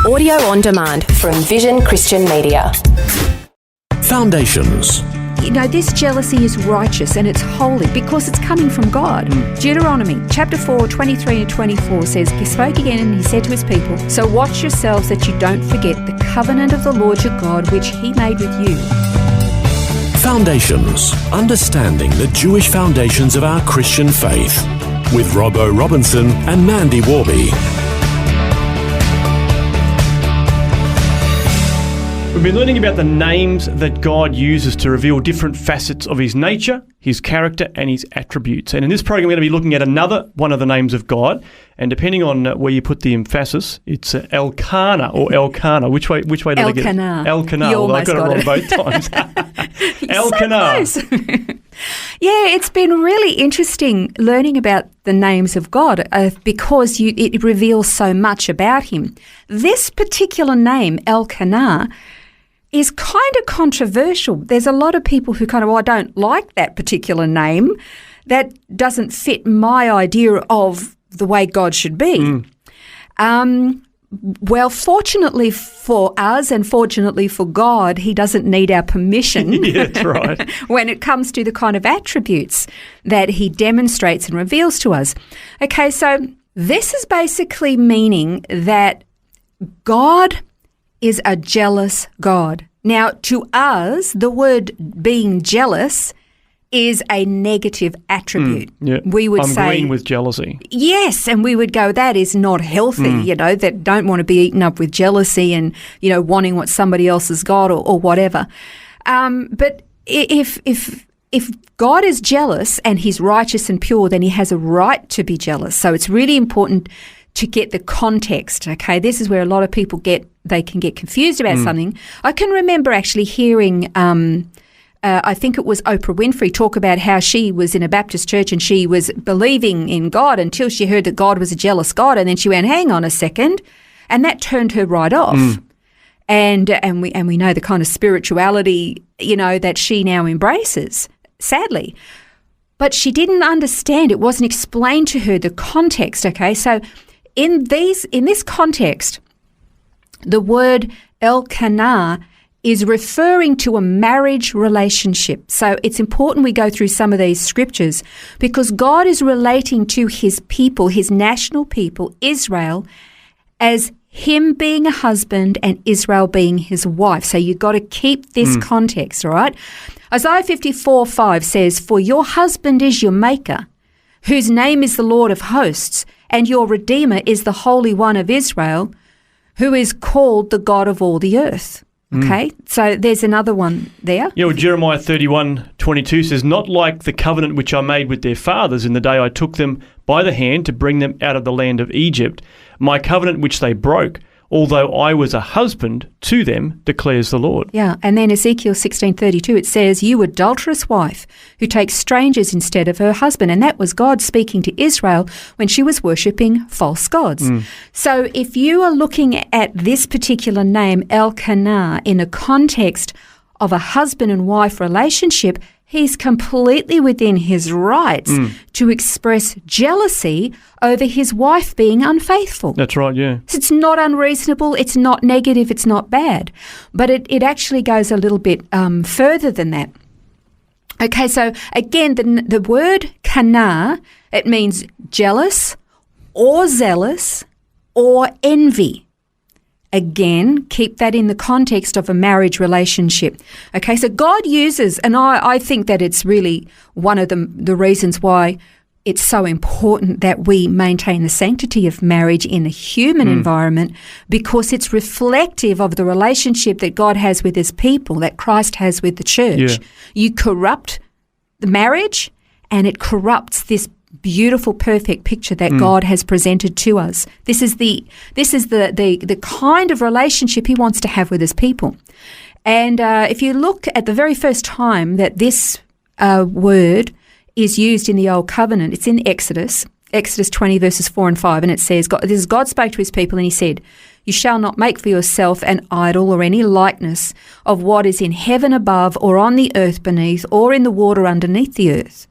Audio on demand from Vision Christian Media. Foundations. You know, this jealousy is righteous and it's holy because it's coming from God. Deuteronomy chapter 4, 23 and 24 says, He spoke again and He said to His people, So watch yourselves that you don't forget the covenant of the Lord your God, which He made with you. Foundations. Understanding the Jewish foundations of our Christian faith. With Robbo Robinson and Mandy Warby. We've been learning about the names that God uses to reveal different facets of His nature, His character and His attributes. And in this program, we're going to be looking at another one of the names of God. And depending on where you put the emphasis, it's Qanna or Qanna. Which way did I get it? Qanna. Although I got it wrong both times. Qanna. So yeah, it's been really interesting learning about the names of God because it reveals so much about Him. This particular name, Qanna, is kind of controversial. There's a lot of people who I don't like that particular name. That doesn't fit my idea of the way God should be. Well, fortunately for us and fortunately for God, He doesn't need our permission yeah, that's right. when it comes to the kind of attributes that He demonstrates and reveals to us. Okay, so this is basically meaning that God is a jealous God. Now, to us, the word being jealous is a negative attribute. Yeah. We would say, I'm green with jealousy. Yes, and we would go, that is not healthy, that don't want to be eaten up with jealousy and, wanting what somebody else has got or whatever. But if God is jealous and He's righteous and pure, then He has a right to be jealous. So it's really important to get the context, okay? This is where a lot of people they can get confused about something. I can remember actually hearing I think it was Oprah Winfrey talk about how she was in a Baptist church and she was believing in God until she heard that God was a jealous God, and then she went, hang on a second, and that turned her right off. And we know the kind of spirituality, that she now embraces, sadly. But she didn't understand. It wasn't explained to her, the context, okay? So in this context, the word Qanna is referring to a marriage relationship. So it's important we go through some of these scriptures because God is relating to His people, His national people, Israel, as Him being a husband and Israel being His wife. So you've got to keep this context, all right? Isaiah 54:5 says, For your husband is your maker, whose name is the Lord of hosts, and your Redeemer is the Holy One of Israel, who is called the God of all the earth. Okay, so there's another one there. Yeah, well, Jeremiah 31:22 says, Not like the covenant which I made with their fathers in the day I took them by the hand to bring them out of the land of Egypt, my covenant which they broke, although I was a husband to them, declares the Lord. Yeah, and then Ezekiel 16:32, it says, You adulterous wife, who takes strangers instead of her husband. And that was God speaking to Israel when she was worshipping false gods. So if you are looking at this particular name, Qanna, in a context of a husband and wife relationship, He's completely within his rights to express jealousy over his wife being unfaithful. That's right, yeah. So it's not unreasonable, it's not negative, it's not bad. But it actually goes a little bit further than that. Okay, so again, the word Qanna, it means jealous or zealous or envy. Again, keep that in the context of a marriage relationship. Okay, so God uses, and I think that it's really one of the reasons why it's so important that we maintain the sanctity of marriage in a human environment, because it's reflective of the relationship that God has with His people, that Christ has with the church. Yeah. You corrupt the marriage and it corrupts this beautiful, perfect picture that God has presented to us. This is the kind of relationship He wants to have with His people. And if you look at the very first time that this word is used in the Old Covenant, it's in Exodus 20 verses 4 and 5, and it says, God spoke to His people and He said, You shall not make for yourself an idol or any likeness of what is in heaven above or on the earth beneath or in the water underneath the earth.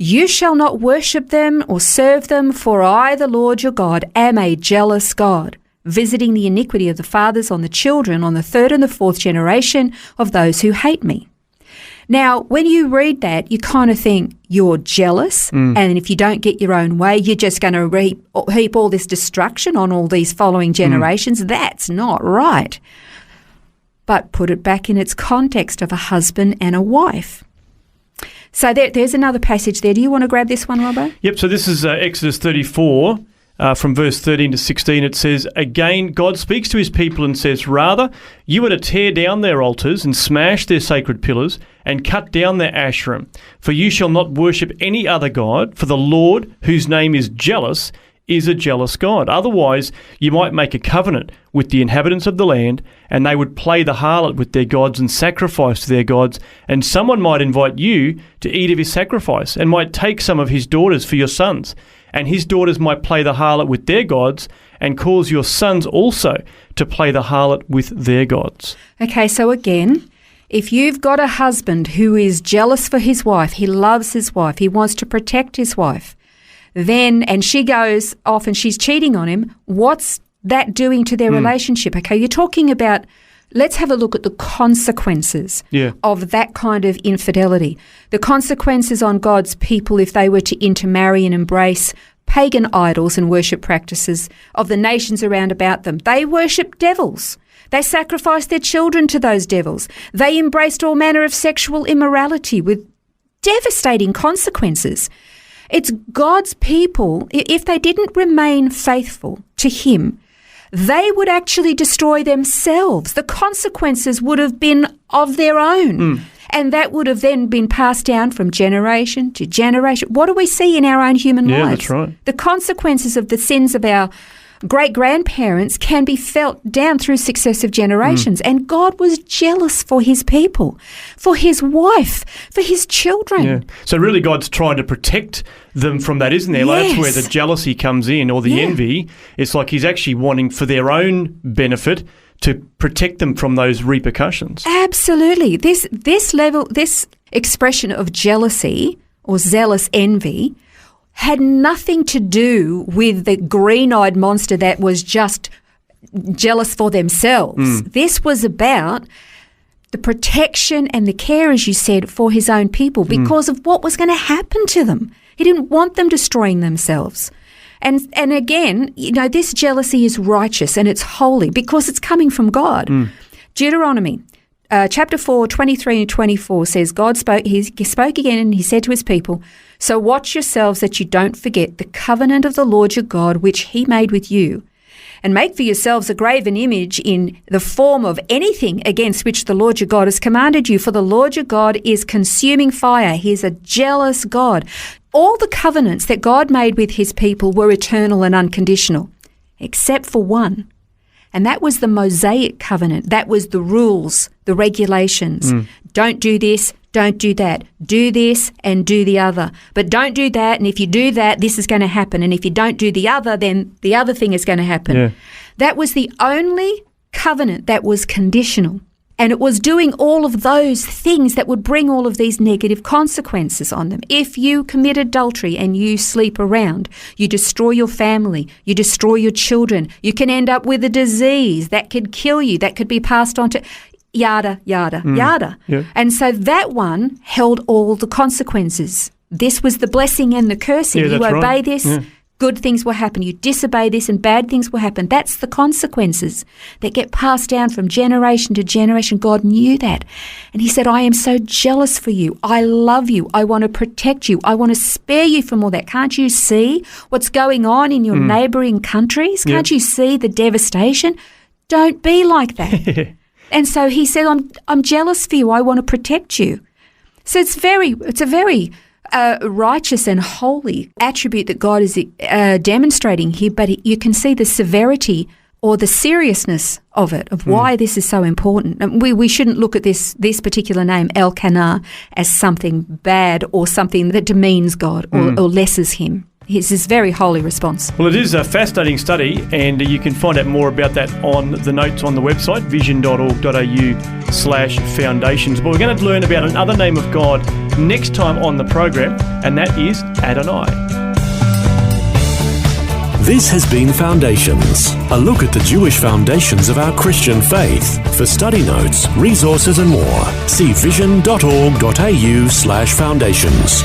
You shall not worship them or serve them, for I, the Lord your God, am a jealous God, visiting the iniquity of the fathers on the children, on the third and the fourth generation of those who hate me. Now, when you read that, you kind of think you're jealous, and if you don't get your own way, you're just going to heap all this destruction on all these following generations. That's not right. But put it back in its context of a husband and a wife. So there's another passage there. Do you want to grab this one, Robbo? Yep, so this is Exodus 34. From verse 13 to 16, it says, "Again, God speaks to his people and says, Rather, you are to tear down their altars and smash their sacred pillars and cut down their Asherim. For you shall not worship any other God, for the Lord, whose name is jealous, is a jealous God. Otherwise, you might make a covenant with the inhabitants of the land, and they would play the harlot with their gods and sacrifice to their gods, and someone might invite you to eat of his sacrifice, and might take some of his daughters for your sons. And his daughters might play the harlot with their gods and cause your sons also to play the harlot with their gods." Okay, so again, if you've got a husband who is jealous for his wife, he loves his wife, he wants to protect his wife, and she goes off and she's cheating on him, what's that doing to their relationship? Okay, you're talking about, let's have a look at the consequences of that kind of infidelity. The consequences on God's people if they were to intermarry and embrace pagan idols and worship practices of the nations around about them. They worshiped devils. They sacrificed their children to those devils. They embraced all manner of sexual immorality with devastating consequences. It's God's people, if they didn't remain faithful to him, they would actually destroy themselves. The consequences would have been of their own. And that would have then been passed down from generation to generation. What do we see in our own human lives? Yeah, that's right. The consequences of the sins of our great-grandparents can be felt down through successive generations. And God was jealous for his people, for his wife, for his children. Yeah. So really God's trying to protect them from that, isn't there? Like that's where the jealousy comes in, or the envy. It's like he's actually wanting for their own benefit to protect them from those repercussions. Absolutely. This expression of jealousy or zealous envy had nothing to do with the green-eyed monster that was just jealous for themselves. This was about the protection and the care, as you said, for his own people because of what was going to happen to them. He didn't want them destroying themselves. And again, this jealousy is righteous and it's holy because it's coming from God. Deuteronomy chapter 4, 23 and 24 says, he spoke again and he said to his people, "So watch yourselves that you don't forget the covenant of the Lord your God, which he made with you. And make for yourselves a graven image in the form of anything against which the Lord your God has commanded you. For the Lord your God is consuming fire. He is a jealous God." All the covenants that God made with his people were eternal and unconditional, except for one. And that was the Mosaic covenant. That was the rules, the regulations. Don't do this, don't do that. Do this and do the other. But don't do that, and if you do that, this is going to happen. And if you don't do the other, then the other thing is going to happen. Yeah. That was the only covenant that was conditional. And it was doing all of those things that would bring all of these negative consequences on them. If you commit adultery and you sleep around, you destroy your family, you destroy your children, you can end up with a disease that could kill you, that could be passed on to yada, yada, yada. Yeah. And so that one held all the consequences. This was the blessing and the cursing. Yeah, you that's obey right. this, good things will happen. You disobey this and bad things will happen. That's the consequences that get passed down from generation to generation. God knew that. And he said, I am so jealous for you. I love you. I want to protect you. I want to spare you from all that. Can't you see what's going on in your neighbouring countries? Can't you see the devastation? Don't be like that. And so he said, I'm jealous for you. I want to protect you. So it's a very righteous and holy attribute that God is demonstrating here, but you can see the severity or the seriousness of it, of why this is so important. And we shouldn't look at this particular name, El Qanna, as something bad or something that demeans God or lessens him. It's this very holy response. Well, it is a fascinating study, and you can find out more about that on the notes on the website, vision.org.au/foundations. But we're going to learn about another name of God next time on the program, and that is Adonai. This has been Foundations, a look at the Jewish foundations of our Christian faith. For study notes, resources and more, see vision.org.au/foundations.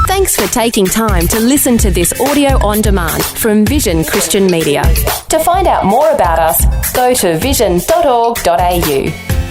Thanks for taking time to listen to this audio on demand from Vision Christian Media. To find out more about us, go to vision.org.au.